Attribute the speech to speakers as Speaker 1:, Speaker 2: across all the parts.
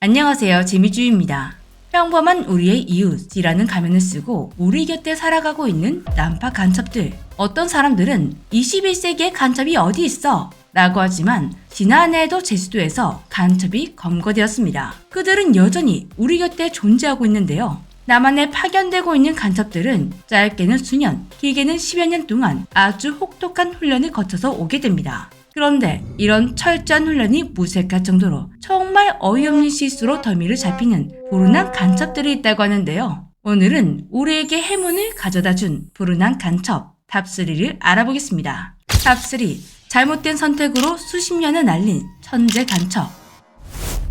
Speaker 1: 안녕하세요. 재미주입니다. 평범한 우리의 이웃이라는 가면을 쓰고 우리 곁에 살아가고 있는 난파 간첩들. 어떤 사람들은 21세기에 간첩이 어디 있어? 라고 하지만 지난해에도 제주도에서 간첩이 검거되었습니다. 그들은 여전히 우리 곁에 존재하고 있는데요. 남한에 파견되고 있는 간첩들은 짧게는 수년, 길게는 10여 년 동안 아주 혹독한 훈련을 거쳐서 오게 됩니다. 그런데 이런 철저한 훈련이 무색할 정도로 정말 어이없는 실수로 덜미를 잡히는 불운한 간첩들이 있다고 하는데요. 오늘은 우리에게 행운을 가져다준 불운한 간첩 탑3를 알아보겠습니다. 탑3. 잘못된 선택으로 수십 년을 날린 천재 간첩.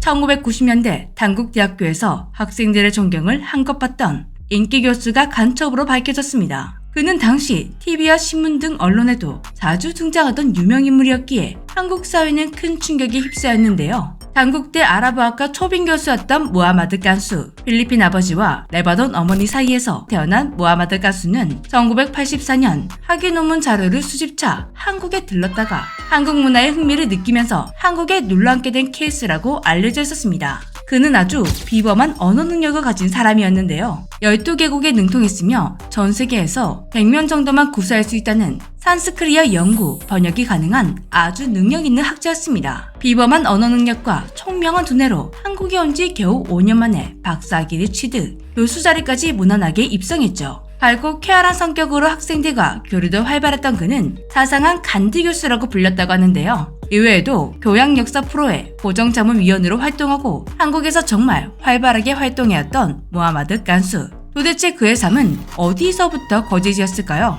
Speaker 1: 1990년대 단국대학교에서 학생들의 존경을 한껏 받던 인기 교수가 간첩으로 밝혀졌습니다. 그는 당시 TV와 신문 등 언론에도 자주 등장하던 유명인물이었기에 한국 사회는 큰 충격에 휩싸였는데요. 단국대 아랍어학과 초빙 교수였던 무하마드 깐수, 필리핀 아버지와 레바논 어머니 사이에서 태어난 무하마드 깐수는 1984년 학위 논문 자료를 수집차 한국에 들렀다가 한국 문화에 흥미를 느끼면서 한국에 눌러앉게 된 케이스라고 알려져 있었습니다. 그는 아주 비범한 언어 능력을 가진 사람이었는데요. 12개국에 능통했으며 전 세계에서 100명 정도만 구사할 수 있다는 산스크리어 연구, 번역이 가능한 아주 능력 있는 학자였습니다. 비범한 언어 능력과 총명한 두뇌로 한국에 온 지 겨우 5년 만에 박사학위를 취득, 교수 자리까지 무난하게 입성했죠. 밝고 쾌활한 성격으로 학생들과 교류도 활발했던 그는 자상한 간디 교수라고 불렸다고 하는데요. 이외에도 교양 역사 프로의 고정자문위원으로 활동하고 한국에서 정말 활발하게 활동해왔던 무하마드 깐수. 도대체 그의 삶은 어디서부터 거짓이었을까요?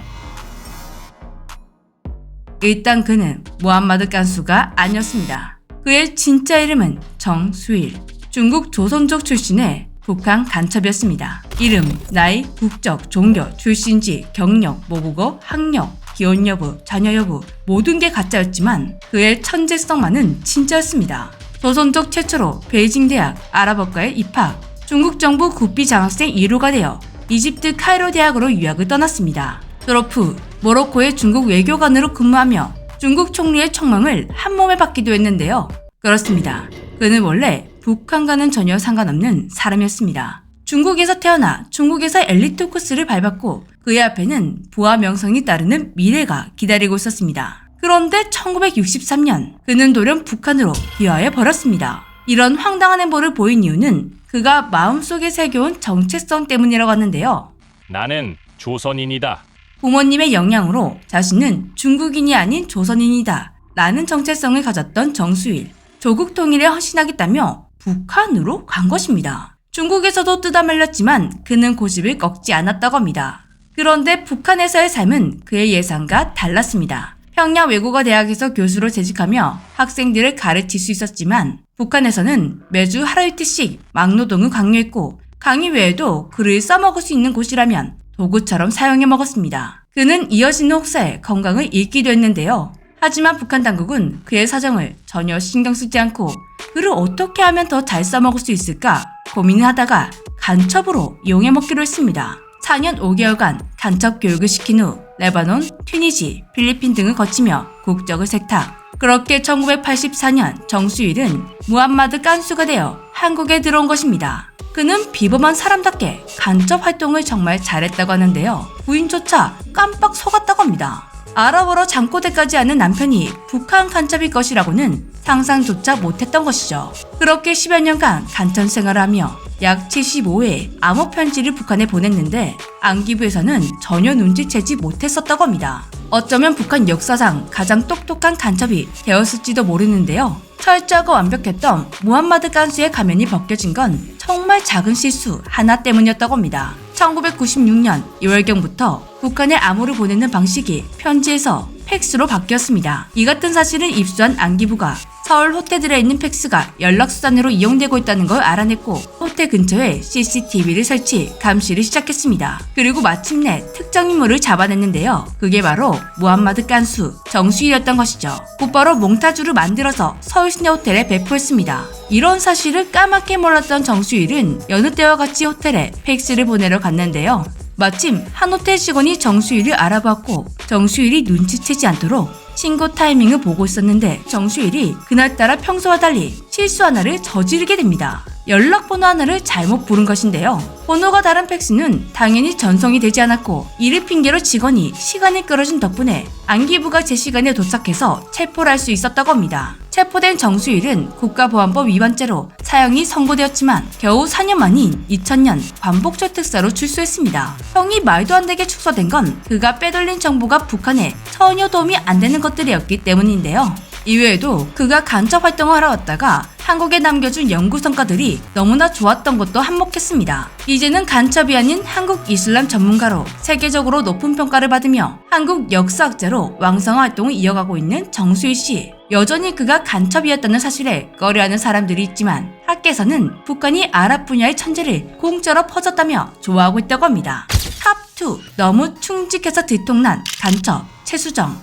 Speaker 1: 일단 그는 무하마드 깐수가 아니었습니다. 그의 진짜 이름은 정수일. 중국 조선족 출신의 북한 간첩이었습니다. 이름, 나이, 국적, 종교, 출신지, 경력, 모국어, 학력, 기혼 여부, 자녀 여부 모든 게 가짜였지만 그의 천재성만은 진짜였습니다. 조선족 최초로 베이징 대학 아랍어과에 입학, 중국 정부 국비 장학생 1호가 되어 이집트 카이로 대학으로 유학을 떠났습니다. 졸업 후 모로코의 중국 외교관으로 근무하며 중국 총리의 청명을 한몸에 받기도 했는데요. 그렇습니다. 그는 원래 북한과는 전혀 상관없는 사람이었습니다. 중국에서 태어나 중국에서 엘리트 코스를 밟았고 그의 앞에는 부와 명성이 따르는 미래가 기다리고 있었습니다. 그런데 1963년 그는 돌연 북한으로 귀화해 버렸습니다. 이런 황당한 행보를 보인 이유는 그가 마음속에 새겨온 정체성 때문이라고 하는데요.
Speaker 2: 나는 조선인이다.
Speaker 1: 부모님의 영향으로 자신은 중국인이 아닌 조선인이다 라는 정체성을 가졌던 정수일. 조국 통일에 헌신하겠다며 북한으로 간 것입니다. 중국에서도 뜯어말렸지만 그는 고집을 꺾지 않았다고 합니다. 그런데 북한에서의 삶은 그의 예상과 달랐습니다. 평양 외국어 대학에서 교수로 재직하며 학생들을 가르칠 수 있었지만 북한에서는 매주 하루 이틀씩 막노동을 강요했고 강의 외에도 글을 써먹을 수 있는 곳이라면 도구처럼 사용해 먹었습니다. 그는 이어지는 혹사에 건강을 잃기도 했는데요. 하지만 북한 당국은 그의 사정을 전혀 신경 쓰지 않고 그를 어떻게 하면 더 잘 써먹을 수 있을까 고민을 하다가 간첩으로 이용해 먹기로 했습니다. 4년 5개월간 간첩 교육을 시킨 후 레바논, 튀니지, 필리핀 등을 거치며 국적을 세탁. 그렇게 1984년 정수일은 무하마드 깐수가 되어 한국에 들어온 것입니다. 그는 비범한 사람답게 간첩 활동을 정말 잘했다고 하는데요. 부인조차 깜빡 속았다고 합니다. 아랍어로 잠꼬대까지 하는 남편이 북한 간첩일 것이라고는 상상조차 못했던 것이죠. 그렇게 10여 년간 간첩 생활을 하며 약 75회의 암호 편지를 북한에 보냈는데 안기부에서는 전혀 눈치채지 못했었다고 합니다. 어쩌면 북한 역사상 가장 똑똑한 간첩이 되었을지도 모르는데요. 철저하고 완벽했던 무하마드 깐수의 가면이 벗겨진 건 정말 작은 실수 하나 때문이었다고 합니다. 1996년 2월경부터 북한에 암호를 보내는 방식이 편지에서 팩스로 바뀌었습니다. 이 같은 사실을 입수한 안기부가 서울 호텔들에 있는 팩스가 연락수단으로 이용되고 있다는 걸 알아냈고 호텔 근처에 CCTV를 설치, 감시를 시작했습니다. 그리고 마침내 특정 인물을 잡아냈는데요. 그게 바로 무하마드 깐수, 정수일이었던 것이죠. 곧바로 몽타주를 만들어서 서울시내 호텔에 배포했습니다. 이런 사실을 까맣게 몰랐던 정수일은 여느 때와 같이 호텔에 팩스를 보내러 갔는데요. 마침 한 호텔 직원이 정수일을 알아봤고 정수일이 눈치채지 않도록 신고 타이밍을 보고 있었는데 정수일이 그날따라 평소와 달리 실수 하나를 저지르게 됩니다. 연락번호 하나를 잘못 부른 것인데요. 번호가 다른 팩스는 당연히 전송이 되지 않았고 이를 핑계로 직원이 시간이 끌어진 덕분에 안기부가 제 시간에 도착해서 체포를 할 수 있었다고 합니다. 체포된 정수일은 국가보안법 위반죄로 사형이 선고되었지만 겨우 4년 만인 2000년 관복절 특사로 출소했습니다. 형이 말도 안 되게 축소된 건 그가 빼돌린 정보가 북한에 전혀 도움이 안 되는 것들이었기 때문인데요. 이외에도 그가 간첩 활동을 하러 왔다가 한국에 남겨준 연구 성과들이 너무나 좋았던 것도 한몫했습니다. 이제는 간첩이 아닌 한국 이슬람 전문가로 세계적으로 높은 평가를 받으며 한국 역사학자로 왕성한 활동을 이어가고 있는 정수일 씨. 여전히 그가 간첩이었다는 사실에 꺼려하는 사람들이 있지만 학계에서는 북한이 아랍 분야의 천재를 공짜로 퍼졌다며 좋아하고 있다고 합니다. 탑2 너무 충직해서 들통난 간첩 최수정.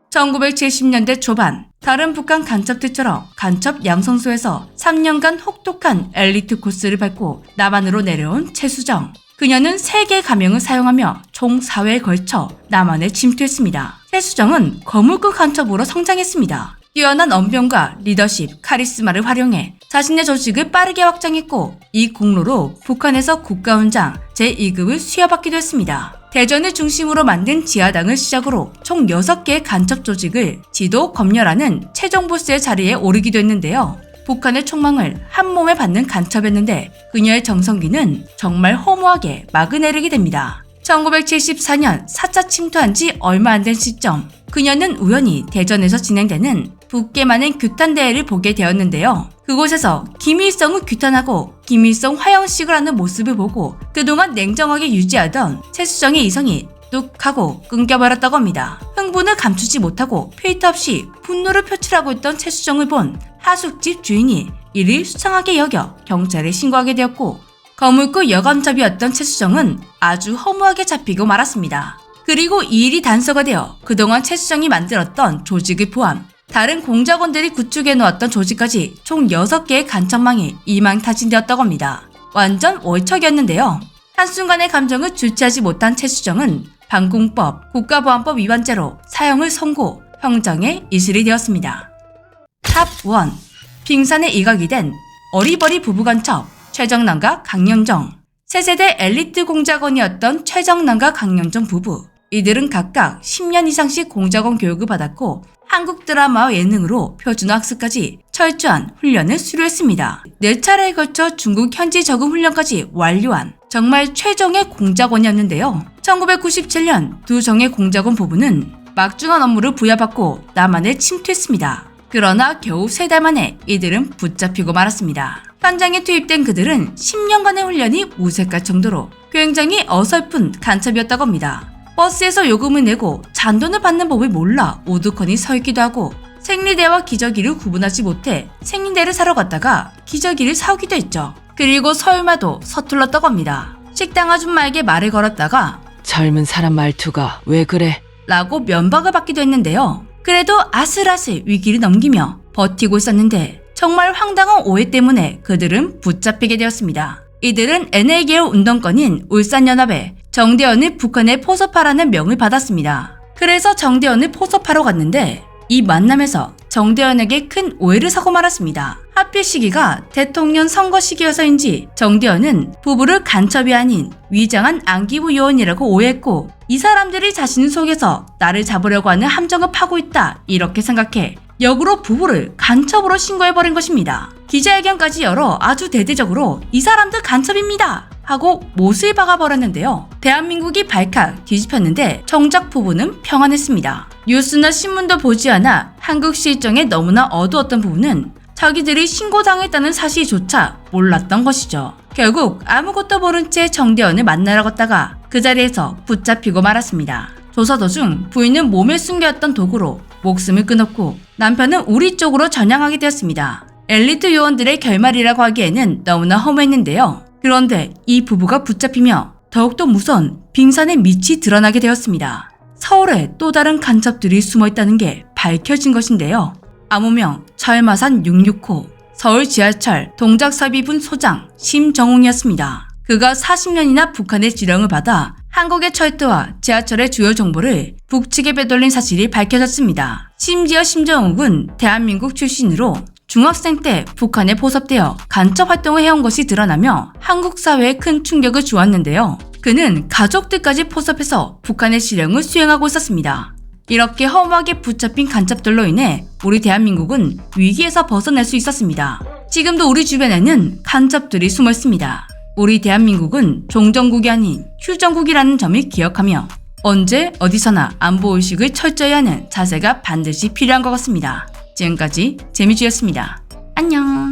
Speaker 1: 1970년대 초반 다른 북한 간첩들처럼 간첩 양성소에서 3년간 혹독한 엘리트 코스를 밟고 남한으로 내려온 최수정. 그녀는 3개의 가명을 사용하며 총 4회에 걸쳐 남한에 침투했습니다. 최수정은 거물급 간첩으로 성장했습니다. 뛰어난 언변과 리더십, 카리스마를 활용해 자신의 조직을 빠르게 확장했고 이 공로로 북한에서 국가원장 제2급을 수여받기도 했습니다. 대전을 중심으로 만든 지하당을 시작으로 총 6개의 간첩 조직을 지도 검열하는 최종 보스의 자리에 오르기도 했는데요. 북한의 총망을 한몸에 받는 간첩이었는데 그녀의 정성기는 정말 허무하게 막아내리게 됩니다. 1974년 4차 침투한 지 얼마 안 된 시점 그녀는 우연히 대전에서 진행되는 북계만행 규탄대회를 보게 되었는데요. 그곳에서 김일성을 규탄하고 김일성 화형식을 하는 모습을 보고 그동안 냉정하게 유지하던 최수정의 이성이 뚝 하고 끊겨버렸다고 합니다. 흥분을 감추지 못하고 필터 없이 분노를 표출하고 있던 최수정을 본 하숙집 주인이 이를 수상하게 여겨 경찰에 신고하게 되었고 거물급 여간첩이었던 최수정은 아주 허무하게 잡히고 말았습니다. 그리고 이 일이 단서가 되어 그동안 최수정이 만들었던 조직을 포함 다른 공작원들이 구축해 놓았던 조직까지 총 6개의 간첩망이 이망타진되었다고 합니다. 완전 월척이었는데요. 한순간의 감정을 주체하지 못한 최수정은 방공법, 국가보안법 위반죄로 사형을 선고, 형정에 이슬이 되었습니다. 탑1 빙산에 이각이 된 어리버리 부부간첩 최정남과 강연정. 세세대 엘리트 공작원이었던 최정남과 강연정 부부. 이들은 각각 10년 이상씩 공작원 교육을 받았고 한국 드라마와 예능으로 표준어 학습까지 철저한 훈련을 수료했습니다. 4차례에 걸쳐 중국 현지 적응 훈련까지 완료한 정말 최정의 공작원이었는데요. 1997년 두 정의 공작원 부부는 막중한 업무를 부여받고 남한에 침투했습니다. 그러나 겨우 3달 만에 이들은 붙잡히고 말았습니다. 현장에 투입된 그들은 10년간의 훈련이 무색할 정도로 굉장히 어설픈 간첩이었다고 합니다. 버스에서 요금을 내고 잔돈을 받는 법을 몰라 오두커니 서 있기도 하고 생리대와 기저귀를 구분하지 못해 생리대를 사러 갔다가 기저귀를 사오기도 했죠. 그리고 설마도 서툴렀다고 합니다. 식당 아줌마에게 말을 걸었다가
Speaker 3: 젊은 사람 말투가 왜 그래?
Speaker 1: 라고 면박을 받기도 했는데요. 그래도 아슬아슬 위기를 넘기며 버티고 있었는데 정말 황당한 오해 때문에 그들은 붙잡히게 되었습니다. 이들은 NL계열 운동권인 울산연합에 정대현을 북한에 포섭하라는 명을 받았습니다. 그래서 정대현을 포섭하러 갔는데 이 만남에서 정대현에게 큰 오해를 사고 말았습니다. 하필 시기가 대통령 선거 시기여서인지 정대현은 부부를 간첩이 아닌 위장한 안기부 요원이라고 오해했고 이 사람들이 자신을 속여서 나를 잡으려고 하는 함정을 파고 있다 이렇게 생각해 역으로 부부를 간첩으로 신고해버린 것입니다. 기자회견까지 열어 아주 대대적으로 이 사람들 간첩입니다 하고 못을 박아버렸는데요. 대한민국이 발칵 뒤집혔는데 정작 부부는 평안했습니다. 뉴스나 신문도 보지 않아 한국 실정에 너무나 어두웠던 부부는 자기들이 신고당했다는 사실조차 몰랐던 것이죠. 결국 아무것도 모른 채 정대현을 만나러 갔다가 그 자리에서 붙잡히고 말았습니다. 조사 도중 부인은 몸에 숨겨왔던 도구로 목숨을 끊었고 남편은 우리 쪽으로 전향하게 되었습니다. 엘리트 요원들의 결말이라고 하기에는 너무나 허무했는데요. 그런데 이 부부가 붙잡히며 더욱더 무서운 빙산의 밑이 드러나게 되었습니다. 서울에 또 다른 간첩들이 숨어있다는 게 밝혀진 것인데요. 암호명 철마산 665 서울 지하철 동작섭입분 소장 심정웅이었습니다. 그가 40년이나 북한의 지령을 받아 한국의 철도와 지하철의 주요 정보를 북측에 빼돌린 사실이 밝혀졌습니다. 심지어 심정욱은 대한민국 출신으로 중학생 때 북한에 포섭되어 간첩 활동을 해온 것이 드러나며 한국 사회에 큰 충격을 주었는데요. 그는 가족들까지 포섭해서 북한의 실형을 수행하고 있었습니다. 이렇게 허무하게 붙잡힌 간첩들로 인해 우리 대한민국은 위기에서 벗어날 수 있었습니다. 지금도 우리 주변에는 간첩들이 숨어 있습니다. 우리 대한민국은 종전국이 아닌 휴전국이라는 점을 기억하며 언제 어디서나 안보의식을 철저히 하는 자세가 반드시 필요한 것 같습니다. 지금까지 재미주였습니다. 안녕.